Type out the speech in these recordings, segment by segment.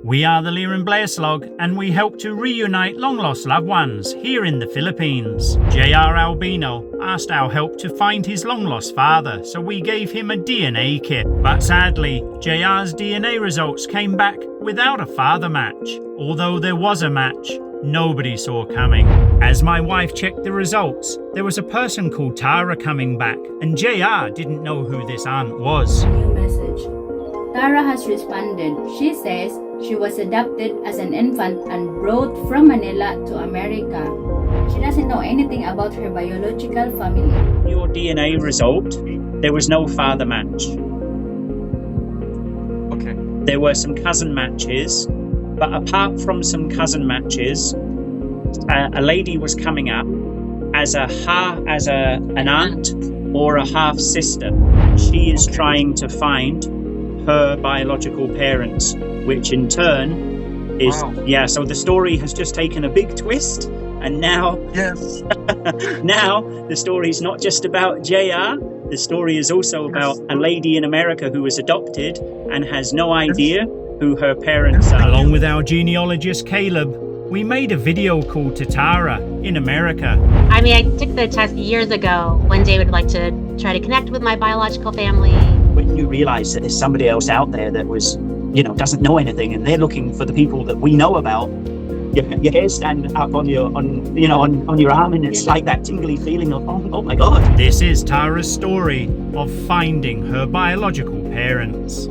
We are the Lear and Blair Slog, and we help to reunite long-lost loved ones here in the Philippines. JR Albino asked our help to find his long-lost father, so we gave him a DNA kit. But sadly, JR's DNA results came back without a father match. Although there was a match, nobody saw coming. As my wife checked the results, there was a person called Tara coming back, and JR didn't know who this aunt was. New message. Tara has responded. She says she was adopted as an infant and brought from Manila to America. She doesn't know anything about her biological family. Your DNA result, there was no father match. Okay. There were some cousin matches, but apart from some cousin matches, a lady was coming up as an aunt or a half sister. She is trying to find her biological parents, which in turn is so the story has just taken a big twist, and now now the story is not just about JR. The story is also about a lady in America who was adopted and has no idea who her parents are. Along with our genealogist Caleb, we made a video call to Tara in America. I mean, I took the test years ago when David would like to try to connect with my biological family. When you realize that there's somebody else out there that was, doesn't know anything, and they're looking for the people that we know about, your hair stand up on your arm, and it's like that tingly feeling of, oh my God. This is Tara's story of finding her biological parents.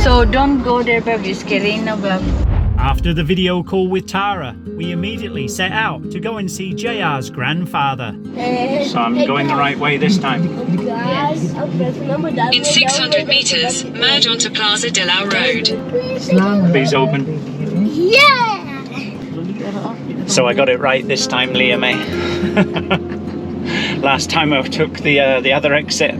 So don't go there, baby. Scary na, baby. After the video call with Tara, we immediately set out to go and see JR's grandfather. So I'm going the right way this time. In 600 meters, merge onto Plaza de la Road. Please open. Yeah! So I got it right this time, Leah May. Last time I took the other exit.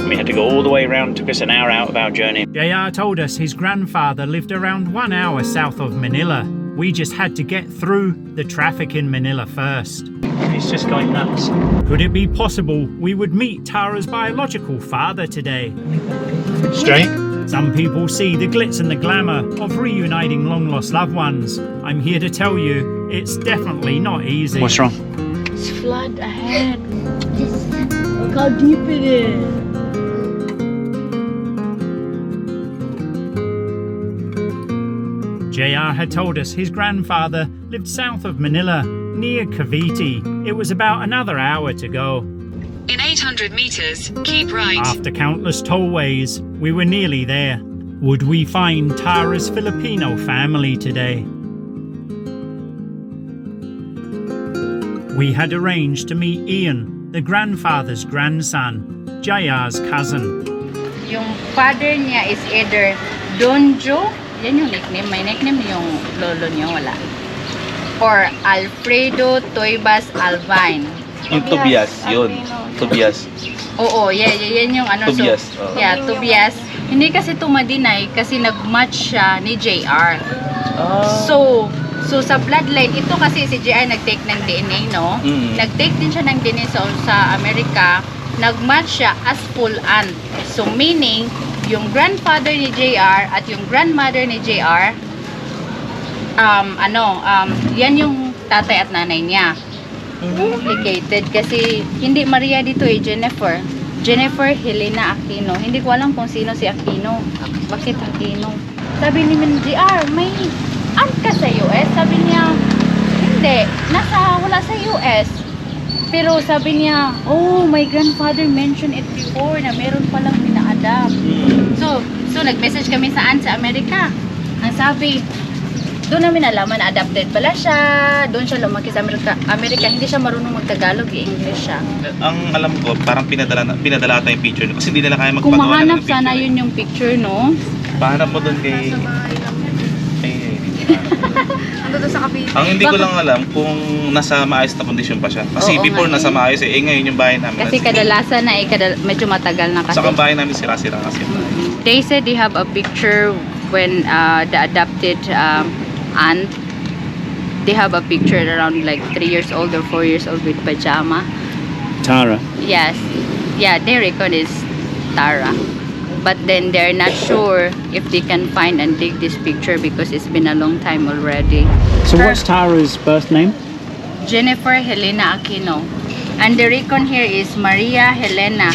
We had to go all the way around, took us an hour out of our journey. JR told us his grandfather lived around 1 hour south of Manila. We just had to get through the traffic in Manila first. He's just going nuts. Could it be possible we would meet Tara's biological father today? Straight? Some people see the glitz and the glamour of reuniting long-lost loved ones. I'm here to tell you, it's definitely not easy. What's wrong? It's flood ahead. Look how deep it is. JR had told us his grandfather lived south of Manila, near Cavite. It was about another hour to go. In 800 meters, keep right. After countless tollways, we were nearly there. Would we find Tara's Filipino family today? We had arranged to meet Ian, the grandfather's grandson, JR's cousin. Yung father niya is either Donjo, yan yung nickname. May nickname yung lolo niya, wala. Or Alfredo Toybas Alvine. Yung Tobias, yun. Tobias. Oo, yan yung ano. Tobias. So, Tobias. Hindi kasi tumadinay kasi nag-match siya ni JR. So sa bloodline, ito kasi si JR nag-take ng DNA, no? Nag-take din siya ng DNA sa Amerika. Nag-match siya as full aunt. So meaning, yung grandfather ni JR at yung grandmother ni JR, yan yung tatay at nanay niya. Complicated kasi hindi Maria dito Jennifer Helena Aquino. Hindi ko alam kung sino si Aquino. Bakit Aquino? Sabi ni JR, may aunt ka sa US? Sabi niya, hindi, wala sa US. Pero sabi niya, oh, my grandfather mentioned it before na meron palang pina-adapt. So nag-message kami sa aunt sa Amerika. Ang sabi, doon namin alaman na adopted pala siya. Doon siya lumaki sa Amerika. Hindi siya marunong mag-Tagalog, English siya. Ang alam ko, parang pinadala ata yung picture kasi hindi nila kaya magpagawa kung ng mahanap picture. sana yun yung picture, no? Pahanap mo doon kay... Ando doon sa Cavite. Ang hindi ko lang alam kung nasa maayos na kondisyon pa siya. Kasi Oo, before nasa maayos ngayon yung bahay namin. Kasi kadalasan na medyo matagal na kasi. Saka bahay namin sira-sira kasi. They said they have a picture when the adopted aunt, they have a picture around like 3 years old or 4 years old with pajama. Tara. Yes. Yeah, they reckon is Tara. But then they're not sure if they can find and dig this picture because it's been a long time already. So what's Tara's birth name? Jennifer Helena Aquino. And the recon here is Maria Helena.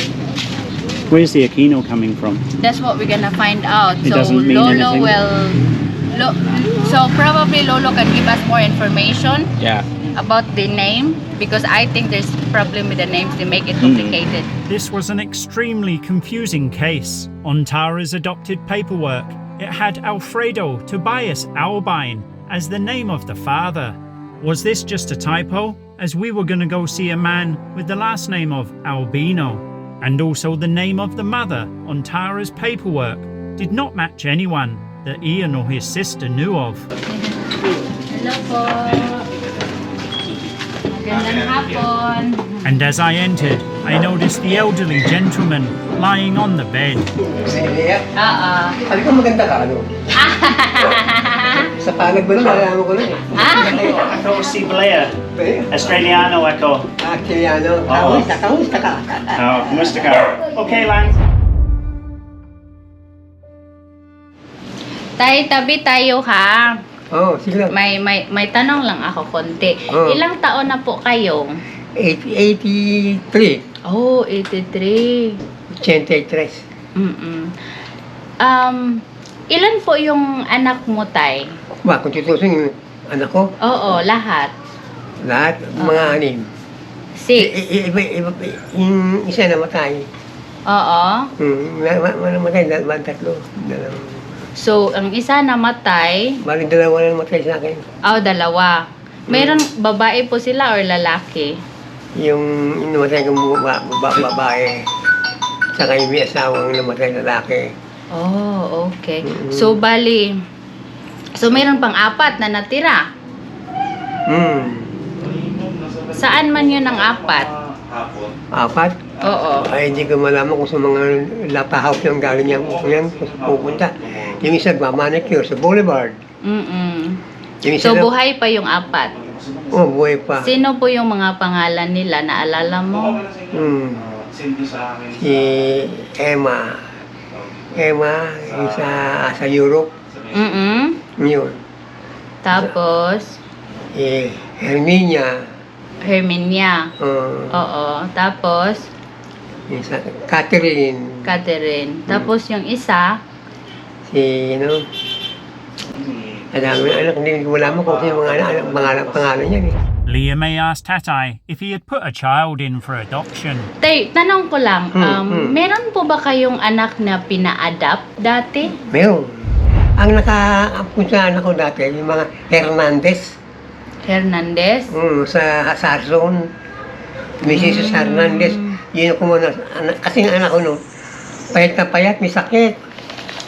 Where's the Aquino coming from? That's what we're gonna find out. It So doesn't mean Lolo anything. so probably Lolo can give us more information Yeah. about the name because I think there's problem with the names. They make it complicated. This was an extremely confusing case. On Tara's adopted paperwork, it had Alfredo Tobias Albine as the name of the father. Was this just a typo, as we were going to go see a man with the last name of Albino? And also the name of the mother on Tara's paperwork did not match anyone that Ian or his sister knew of. Hello po. Magandang hapon. And as I entered, I noticed the elderly gentleman lying on the bed. Oo. Sabi ko maganda ka, ano? Sa palag ba lang, nalaman ko lang eh. Ako si Blair. Australiano ako. Actually, ano, Oo. kamusta ka? Kumusta ka? Okay lang. Tay, tabi tayo ha. Oo, sige lang. May tanong lang ako konti. Oh. Ilang taon na po kayo? 83. Oh, 83. 83. Ilan po yung anak mo, Tay? Ba, kung tutusin yung anak ko, Oo, lahat. lahat, mga anim. 6. Yung isa namatay. Oo. Namatay, tatlo. Dalawang. So, ang isa namatay, Bali, dalawa na namatay sa akin. dalawa. Mayroon babae po sila or lalaki? Yung namatay kong babae. Saka yung may asawang namatay lalaki. Oh, okay. So, bali, mayroon pang 4 na natira. Saan man yun ang 4? Apat? Oo. Ay, hindi ko malaman kung sa mga lapahaw yung galing yan pupunta. Yung isa, manicure sa Boulevard. Yung isa So, buhay pa yung 4. buhay pa. Sino po yung mga pangalan nila? Naalala mo? Si Emma. Yung sa Europe. Yun. Tapos, Herminia. Herminia. Oo. Tapos, Yung sa Catherine. Catherine. Tapos yung isa, Si, Madami anak, hindi ko malaman kung sino mga pangalan niya eh. Leah May asked Tatay if he had put a child in for adoption. Tay, tanong ko lang, meron po ba kayong anak na pina-adapt dati? Meron. Ang naka-ampun sa anak ko dati, yung mga Hernandez. Hernandez? Sa Sarzon. Mrs. Hernandez. Yun ako muna. Kasi ang anak ko no, payat na payat, may sakit.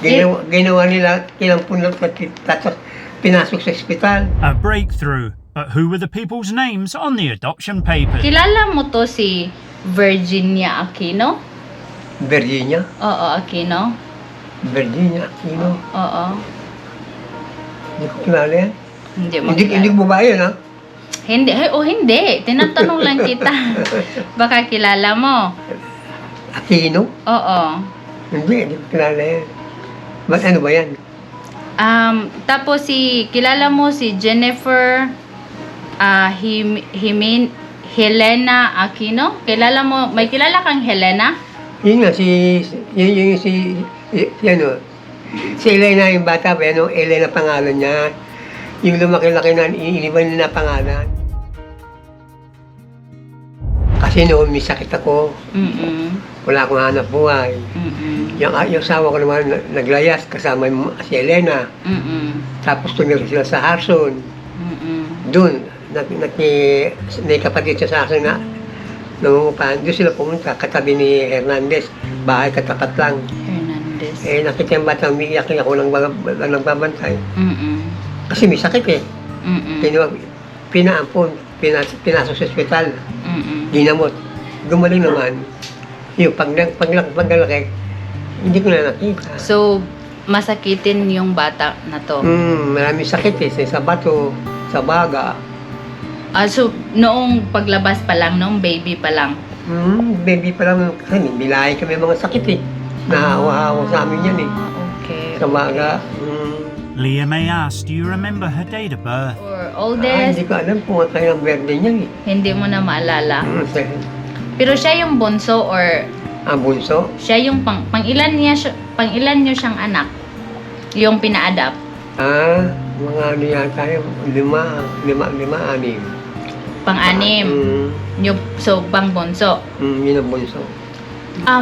Ginawa nila kilampun lang tapos pinasok sa ospital. A breakthrough. But who were the people's names on the adoption papers? Kilala mo to si Virginia Aquino? Virginia. Oo, Aquino. Virginia Aquino. Oo. Hindi ko kilala yan. Hindi mo Hindi ko babae yan ha. Hindi. Hindi. Tinatanong lang kita. Baka kilala mo. Aquino? Oo. Hindi ko kilala yan. Ba't ano ba yan? Tapos kilala mo si Jennifer Helena Aquino? Kilala mo, may kilala kang Helena? Yun nga, si Elena yung bata, Elena pangalan niya. Yung lumaki-laki na, iniban nila pangalan. Kasi noon may sakit ako. Wala akong hanap buhay. Yung asawa ko naman naglayas kasama si Elena. Tapos tumira sila sa Harson. Doon, may kapatid siya sa akin na nangungupahan. Doon sila pumunta, katabi ni Hernandez. Bahay katapat lang. Hernandez. Nakita yung bata, umiiyak ako lang nagbabantay. Kasi may sakit eh. Pinaampon, pinasok sa ospital. Ginamot. Gumaling naman. Yung paglalaki, hindi ko na nakita. So, masakitin yung bata na to. Maraming sakit eh. Sa bato, sa baga. So, noong paglabas pa lang, noong baby pa lang. Baby pa lang, kasi bilahe kami mga sakit eh. nahawa-hawa sa amin yan eh. Okay. Sa baga. Leah May asked, do you remember her date of birth? Or Hindi oldest, ko alam kung kailang birthday niyan eh. hindi mo na maalala. Sa Pero siya yung bunso or bunso. siya yung pang-ilan niyo siyang anak? Yung pina-adapt? Mga ano yata yung 6, 6, 6, 6. Pang-anim. So, pang-bunso. Yun ang bunso.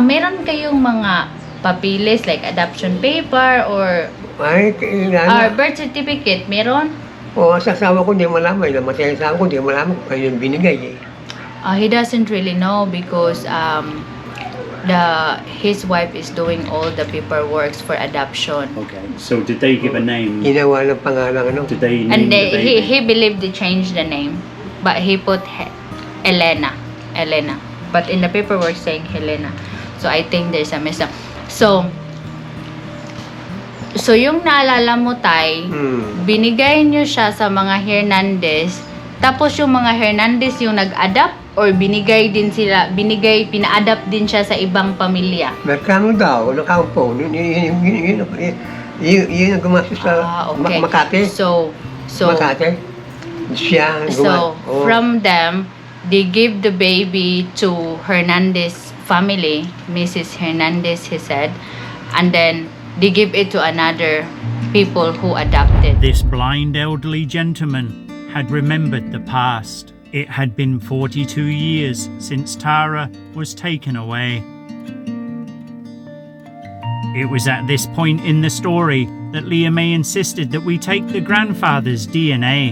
Meron kayong mga papilis like adoption paper or Ay, kailangan. birth certificate? Meron? O, sa asawa ko hindi malaman. Namatay ang asawa ko hindi malaman kung kayo yung binigay eh. He doesn't really know because his wife is doing all the paperwork for adoption. Okay, so did they give a name? Ginawa ng pangalan ano. Did they name And the baby? he believed they changed the name, but he put Elena. But in the paperwork saying Helena. So I think there's a mess up. So yung naalala mo, Tay, binigay niyo siya sa mga Hernandez, tapos yung mga Hernandez yung nag-adapt or pina-adapt din siya sa ibang pamilya? Merkano daw, nakampo. Yun ang gumastos sa Okay. Makati. So Makati. Siya ang from them, they give the baby to Hernandez family, Mrs. Hernandez, he said, and then they give it to another people who adopted. This blind elderly gentleman had remembered the past. It had been 42 years since Tara was taken away. It was at this point in the story that Leah May insisted that we take the grandfather's DNA.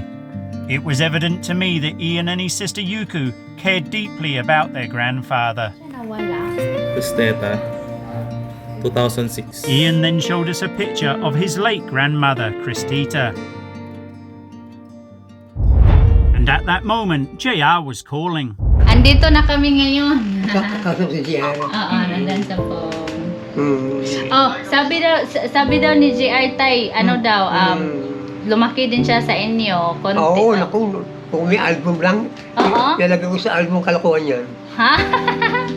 It was evident to me that Ian and his sister Yuku cared deeply about their grandfather. Cristeta, 2006. Ian then showed us a picture of his late grandmother, Christita. And at that moment, JR was calling. Andito na kami ngayon. Kaso si JR. Oo, nandun sa phone. Oh, Sabi daw ni JR Tay, lumaki din siya sa inyo. Oo, naku. Kung may album lang, Oo. nalagay ko sa album kalokohan yan. Ha?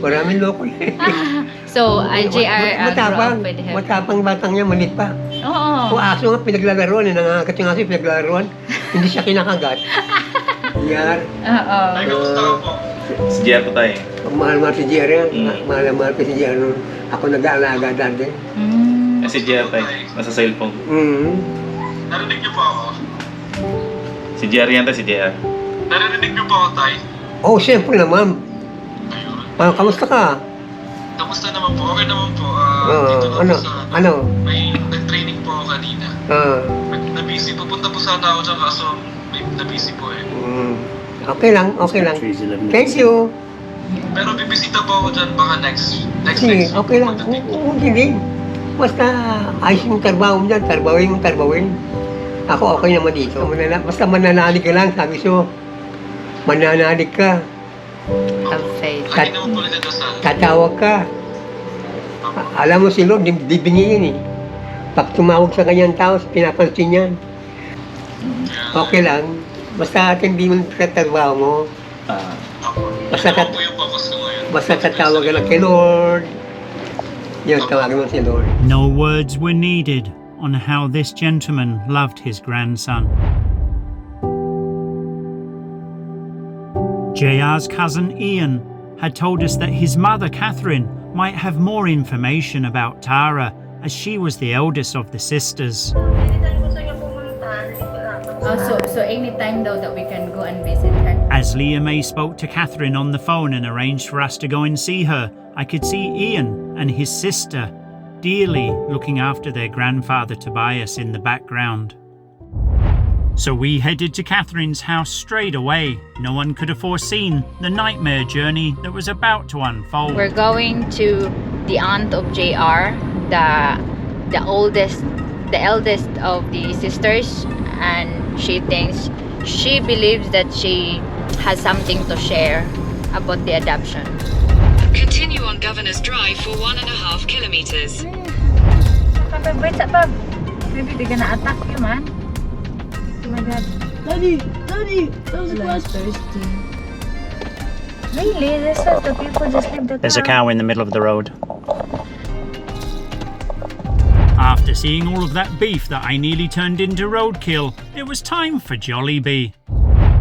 Maraming loko eh. So, JR Matapang. grew up with him. Matapang batang niya, malit pa. Oo. Kung aso nga pinaglalarawan, nangangagat yung aso pinaglalaroan, hindi siya kinakagat. Yan. Oo. Si Gia po tayo. Mahal-mahal si JR yan. Mm. Mahal-mahal ko si JR nun. Ako nag-aalaga dati. Si Gia tayo. Nasa cellphone. Narinig niyo po ako? Si Gia yan tayo, si Gia. Narinig niyo po ako, Tay? Oo, siyempre naman. Ayun. Kamusta ka? Kamusta naman po? Okay naman po. Dito lang Ano? po sa... Ano? May nag-training po ako kanina. Na-busy. Pupunta po sana ako dyan kaso may na-busy po eh. Okay lang, okay lang. Thank you. Pero bibisita po ako dyan baka next Sige, week. okay lang. Oo, hindi. Basta ayos yung trabaho mo dyan, tarbawin. Ako okay naman dito. Basta mananalig ka lang, sabi ko. Mananalig ka. Have faith. Lagi naman po ulit ito sa... Tatawag ka. Alam mo si Lord, bibingi yan eh. Pag tumawag sa kanyang tao, pinapansin yan. Okay lang. Basta atindi mo sa trabaho mo. Basta Basta po yung focus ko ngayon. Basta tatawag ka lang kay Lord. Yun, tawagin mo si Lord. No words were needed on how this gentleman loved his grandson. JR's cousin Ian had told us that his mother Catherine might have more information about Tara, as she was the eldest of the sisters. So anytime though that we can go and visit her. As Leah May spoke to Catherine on the phone and arranged for us to go and see her, I could see Ian and his sister dearly looking after their grandfather Tobias in the background. So we headed to Catherine's house straight away. No one could have foreseen the nightmare journey that was about to unfold. We're going to the aunt of JR, the eldest of the sisters, and she believes that she has something to share about the adoption. Continue on Governor's Drive for 1.5 kilometers. Wait, maybe they're gonna attack you, man. Oh my God. Daddy, that was a question. Thirsty. Really? This is the people just leave the car. There's a cow in the middle of the road. After seeing all of that beef that I nearly turned into roadkill, it was time for Jollibee.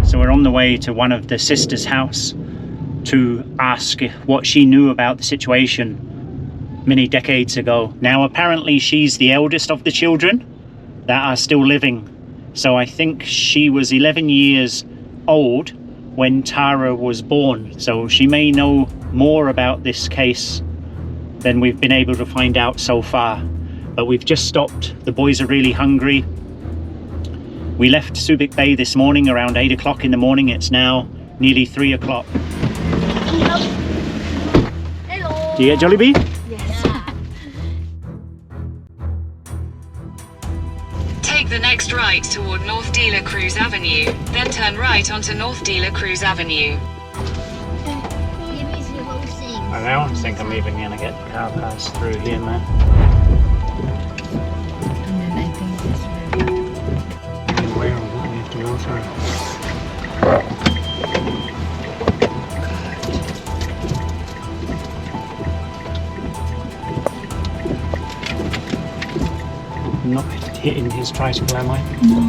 So we're on the way to one of the sisters' house to ask what she knew about the situation many decades ago. Now apparently she's the eldest of the children that are still living. So I think she was 11 years old when Tara was born. So she may know more about this case than we've been able to find out so far. But we've just stopped. The boys are really hungry. We left Subic Bay this morning around 8 o'clock in the morning. It's now nearly 3 o'clock. Hello. Do you get Jollibee? Take the next right toward North De La Cruz Avenue, then turn right onto North De La Cruz Avenue. I don't think I'm even gonna get the car pass through here, man. And then I think this way. Where we have to go through. I'm not hitting his tricycle, am I? No.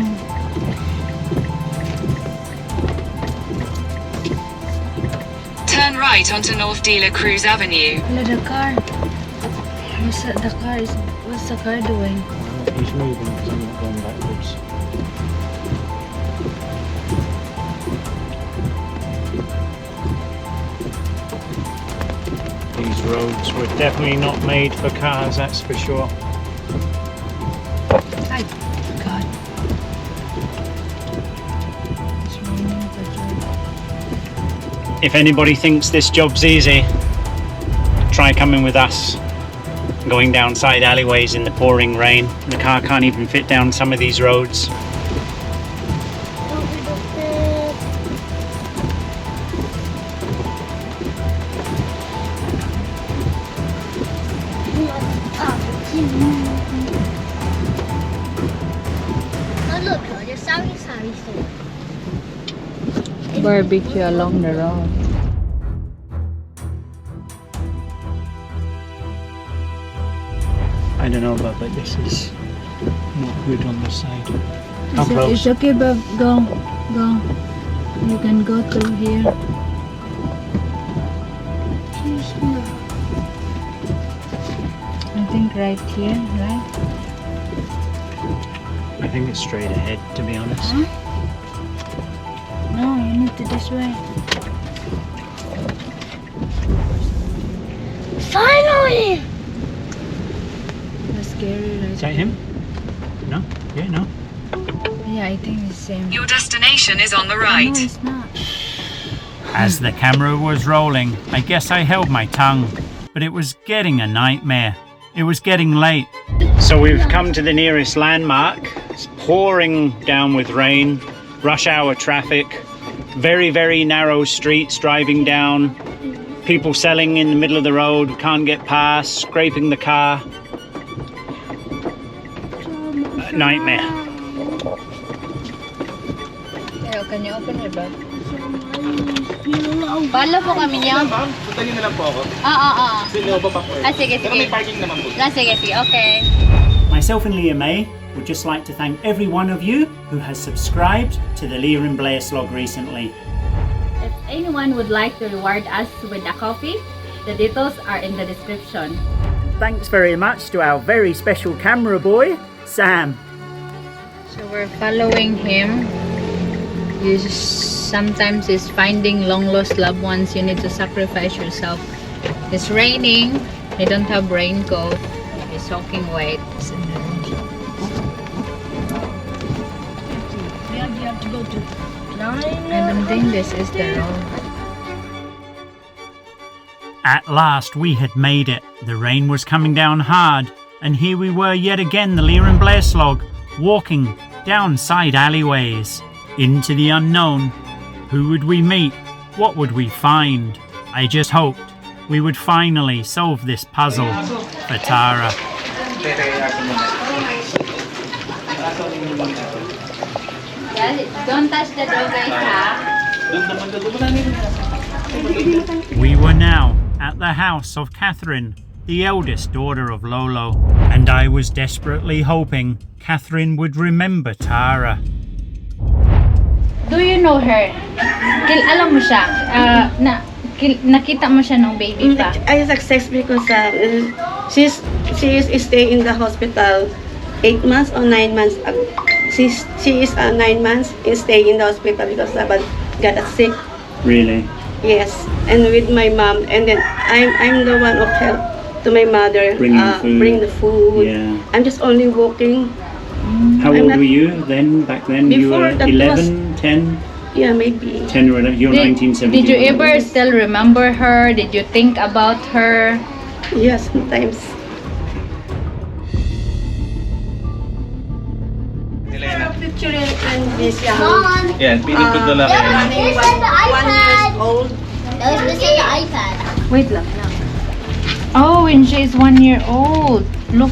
Turn right onto North De La Cruz Avenue. Look, the car. What's the car doing? He's moving because I'm not going backwards. These roads were definitely not made for cars, that's for sure. God. It's raining, If anybody thinks this job's easy, try coming with us. Going down side alleyways in the pouring rain. The car can't even fit down some of these roads. barbecue along the road. I don't know, but this is not good on the side. How close? It's okay, but go. You can go through here. I think right here, right? I think it's straight ahead, to be honest. Huh? No, you need to this way. Finally! That's scary, right? Is that him? No? Yeah, no. Yeah, I think it's the same. Your destination is on the right. No, it's not. As the camera was rolling, I guess I held my tongue, but it was getting a nightmare. It was getting late. So we've come to the nearest landmark. It's pouring down with rain, rush hour traffic, very, very narrow streets driving down, people selling in the middle of the road, can't get past, scraping the car. A nightmare. Hey, can you open it, bro? Follow po kami niyo. Punta niyo na lang po ako. Oo. Baba po eh. Sige, Pero may parking naman po. Sige, okay. Myself and Leah May would just like to thank every one of you who has subscribed to the Leah and Blair Slog recently. If anyone would like to reward us with a coffee, the details are in the description. Thanks very much to our very special camera boy, Sam. So we're following him. Sometimes it's finding long lost loved ones. You need to sacrifice yourself. It's raining. They don't have raincoat. It's soaking wet. You have to go to 9. I don't think this is the road. At last we had made it. The rain was coming down hard, and here we were yet again, the Leah and Blair Slog, walking down side alleyways into the unknown. Who would we meet? What would we find? I just hoped we would finally solve this puzzle for Tara. Don't touch the door, guys, We were now at the house of Catherine, the eldest daughter of Lolo, and I was desperately hoping Catherine would remember Tara. Do you know her? Alam mo siya? Nakita mo siya nung baby pa? I success because she is stay in the hospital 8 months or 9 months. She is 9 months and stay in the hospital because got sick. Really? Yes, and with my mom, and then I'm the one of help to my mother. Bringing food. Bring the food. Yeah. I'm just only walking. How I'm old not- were you then? Back then, you Before were that 11, 10, Yeah, maybe. 10 or 11. You're 1970. Did you ever still remember her? Did you think about her? Yes, sometimes. Elena. Picture and this young. Mom, Yan, pinipagdala kayo. this is the 1 years iPad. old. This is the iPad. Wait lang. Oh, when she's 1 year old. Look,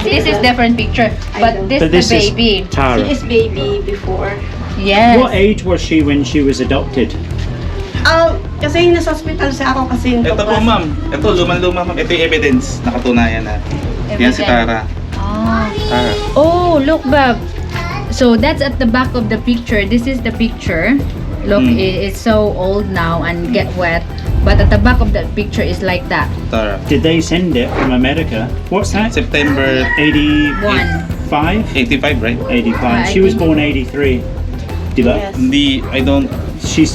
this is different picture, but this But this the is baby. Tara. She is baby before. Yes. What age was she when she was adopted? Kasi nasa hospital siya ako kasi yung Ito po ma'am. Ito, lumang-luma ma'am. Ito yung evidence. Nakatunayan na. Yan si Tara. Ah. Tara. Oh, look, Bob. So that's at the back of the picture. This is the picture. Look, it's so old now and get wet. But at the back of the picture is like that. Tara. Did they send it from America? What's that? September 85? 85, right? 85. I She was think- born 83. Diba? Yes. Hindi, I don't... She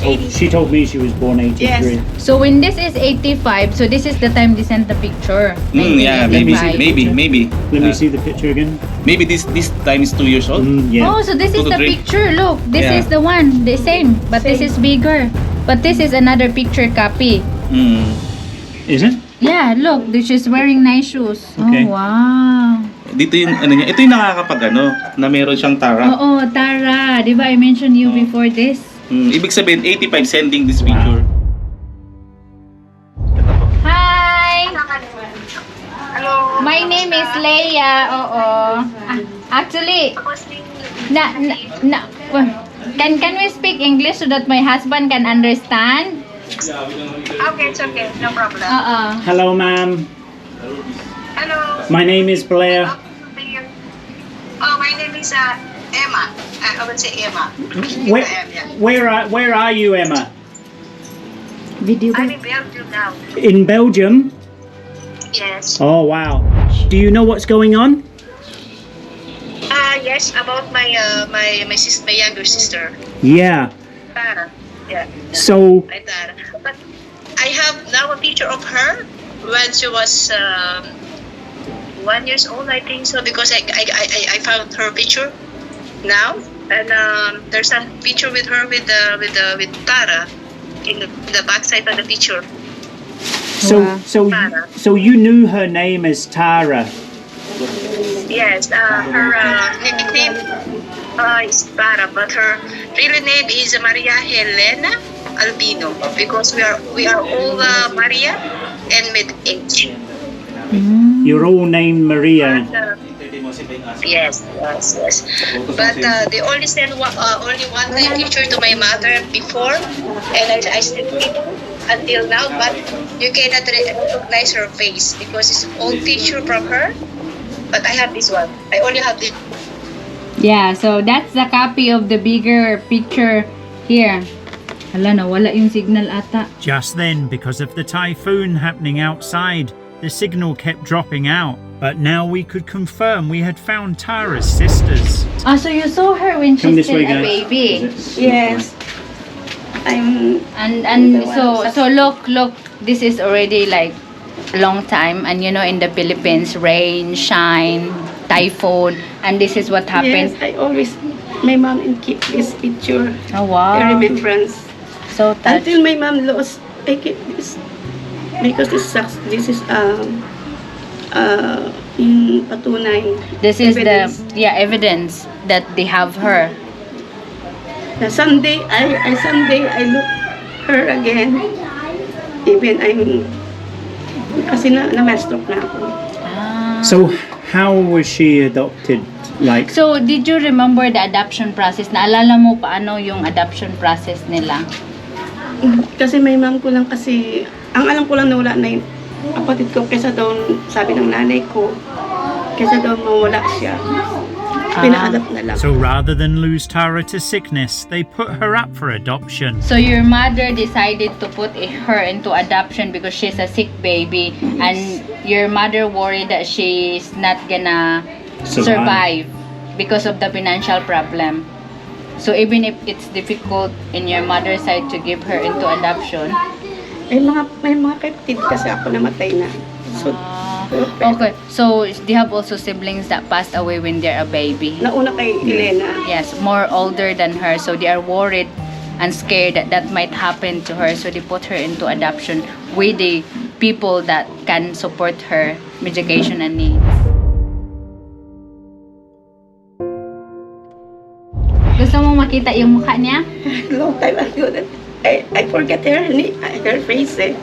told me she was born 83. Yes. So when this is 85, so this is the time they sent the picture. Yeah, maybe, 1985. maybe. Let me see the picture again. Maybe this time is 2 years old. Yeah. Oh, so this is 2 to the 3. picture. Look, this Yeah. is the one, the same, but this is bigger. But this is another picture copy. Mm. Is it? Yeah, look, she's wearing nice shoes. Okay. Oh, wow. Dito yung ano niya. Ito yung nakakapag na meron siyang Tara. Oo, Tara. Di ba I mentioned you before this? Ibig sabihin, 85 sending this picture. Ito po. Hi! My name is Leia. Oo. Actually, can we speak English so that my husband can understand? Okay, it's okay. No problem. Oo. Hello, ma'am. Hello. My name is Blair. Oh, my name is Emma. I would say Emma. Where are you, Emma? Video I'm in Belgium now. In Belgium? Yes. Oh, wow. Do you know what's going on? Yes, about my younger sister. Yeah. Tara. Yeah. So, My Tara. But I have now a picture of her when she was 1 year old, I think so, because I found her picture now, and there's a picture with her with Tara in the back side of the picture. so you knew her name as Tara. Yes, her nickname is Tara, but her real name is Maria Helena Albino, because we are all Maria and mid age. You're all named Maria. Yes. But they only sent only one time picture to my mother before, and I still keep until now. But you cannot recognize her face because it's old picture from her. But I have this one. I only have this. Yeah, so that's the copy of the bigger picture here. Hala, nawala yung signal ata. Just then, because of the typhoon happening outside, the signal kept dropping out. But now we could confirm we had found Tara's sisters. Ah, so you saw her when Come she's this way, still a guys. baby. Yes. I'm. And so look, this is already like a long time, and you know, in the Philippines, rain, shine, typhoon, and this is what happened. Yes, I always. My mom keep this picture. Oh wow. I remembrance. So touched. Until my mom lost, I keep this because this sucks. This is yung patunay. This is evidence. the evidence that they have her. Na someday I look her again. Even I'm kasi na stroke na ako. So, how was she adopted? Like, So, did you remember the adoption process? Naalala mo paano yung adoption process nila? Kasi may mom ko lang kasi ang alam ko lang na wala na kapatid ko, kesa daw, sabi ng nanay ko, kesa daw mawala siya. Pina-adopt na lang. So rather than lose Tara to sickness, they put her up for adoption. So your mother decided to put her into adoption because she's a sick baby, and your mother worried that she's not gonna survive because of the financial problem. So even if it's difficult in your mother's side to give her into adoption, May mga kapatid kasi ako namatay na. So, okay. So they have also siblings that passed away when they're a baby. nauna kay Elena. Yes, more older than her. So they are worried and scared that that might happen to her. So they put her into adoption with the people that can support her medication and needs. Gusto mo makita yung mukha niya? Long time ago that I forget her face eh.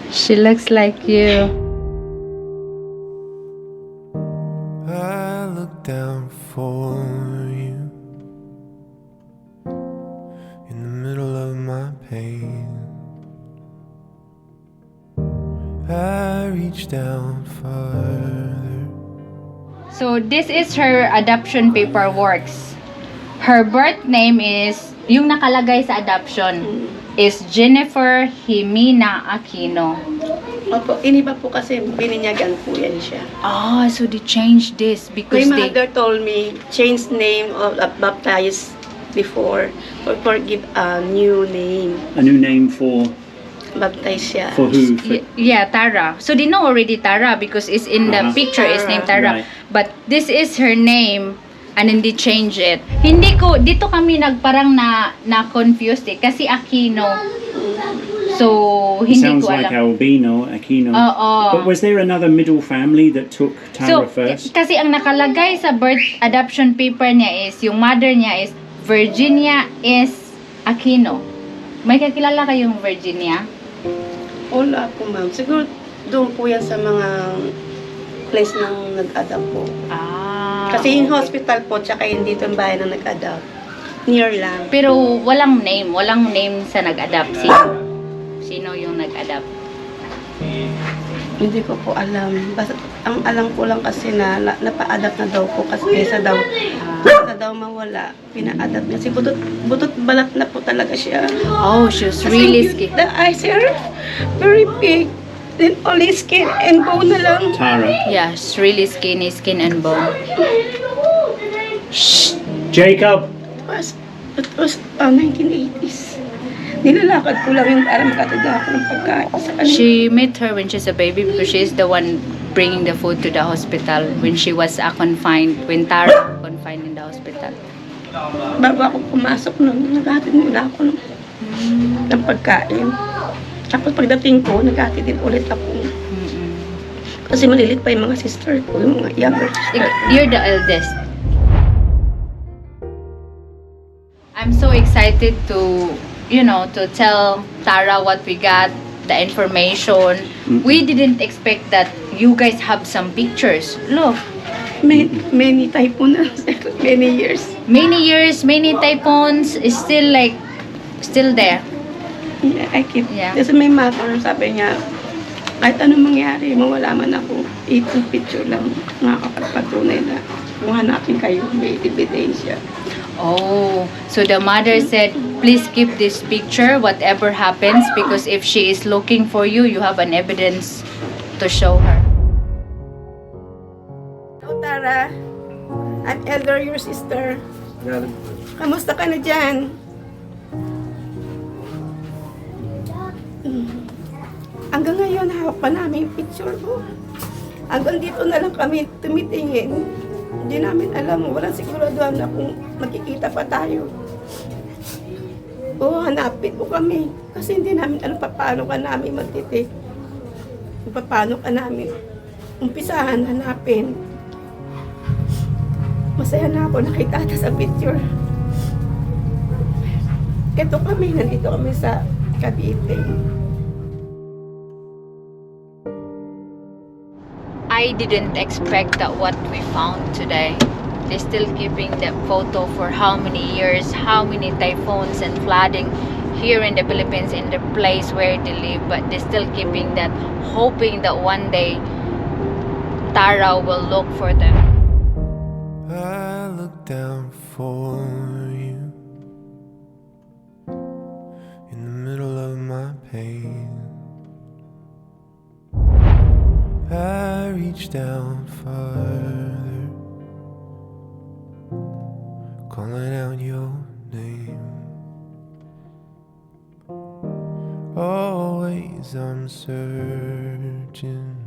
She looks like you. I look down for you in the middle of my pain. I reach down farther. So this is her adoption paperwork. Her birth name is, yung nakalagay sa adoption, is Jennifer Jimena Aquino. Opo, iniba po kasi bininyagan po yan siya. Ah, so they changed this because My they... mother told me, change name of baptized before or give a new name. A new name for Baptize siya. who? Yeah, Tara. So they know already Tara because it's in the picture, it's named Tara. Right. But this is her name and then they change it. Dito kami nagparang na-confused eh. Kasi Aquino. So, It hindi sounds ko like alam. Albino, Aquino. Oo. But was there another middle family that took Tara So, first? kasi ang nakalagay sa birth adoption paper niya is, yung mother niya is Virginia S. Aquino. May kakilala kayong Virginia? Wala po ma'am. Siguro doon po yan sa mga place nang nag-adopt po. Kasi yung hospital po, tsaka yung dito yung bahay na nag-adopt. Near lang. Pero walang name sa nag-adapt. Sino yung nag-adapt? Hindi ko po alam. Basta, ang alam ko lang kasi na napa-adapt na daw po kasi kaysa daw mawala, pina-adapt niya. Si butot balat na po talaga siya. Oh, she was really skinny. The eyes are very big. Then only skin and bone na lang. Tara. Yeah, she's really skinny, skin and bone. Shh. Jacob. It was 1980s. Nilalakad ko lang yung para makataga ako ng pagkain sa kanila. She met her when she's a baby because she's the one bringing the food to the hospital when she was confined, when Tara confined in the hospital. Bago ako pumasok nun, naghahatid nila ako ng pagkain. Tapos pagdating ko, naghahatid din ulit ako. Kasi malilit pa yung mga sister ko, yung mga younger sister. You're the eldest. I'm so excited to tell Tara what we got, the information. We didn't expect that you guys have some pictures. Look. Many typhoon na, many years. Many typhoons is still there. Yeah, I keep. Yeah. Kasi may mother, sabi niya, kahit anong mangyari, mawala man ako, itong picture lang, nakakapagpatunay na kung hanapin kayo, may ebidensya. Oh, so the mother said, please keep this picture, whatever happens, because if she is looking for you, you have an evidence to show her. Hello, Tara. I'm Elder, your sister. Kamusta ka na dyan? Hanggang ngayon, hawak pa namin yung picture mo. Hanggang dito na lang kami tumitingin. Hindi namin alam, walang siguraduhan na kung magkikita pa tayo. O hanapin mo kami. Kasi hindi namin alam paano ka namin magtitik. Paano ka namin umpisahan, hanapin. Masaya na ako nakita sa picture. Ito kami, nandito kami sa Cavite. I didn't expect that what we found today. They're still keeping that photo for how many years, how many typhoons and flooding here in the Philippines, in the place where they live, but they're still keeping that, hoping that one day Tara will look for them. I look down for you in the middle of my pain. I reach down farther, calling out your name. Always I'm searching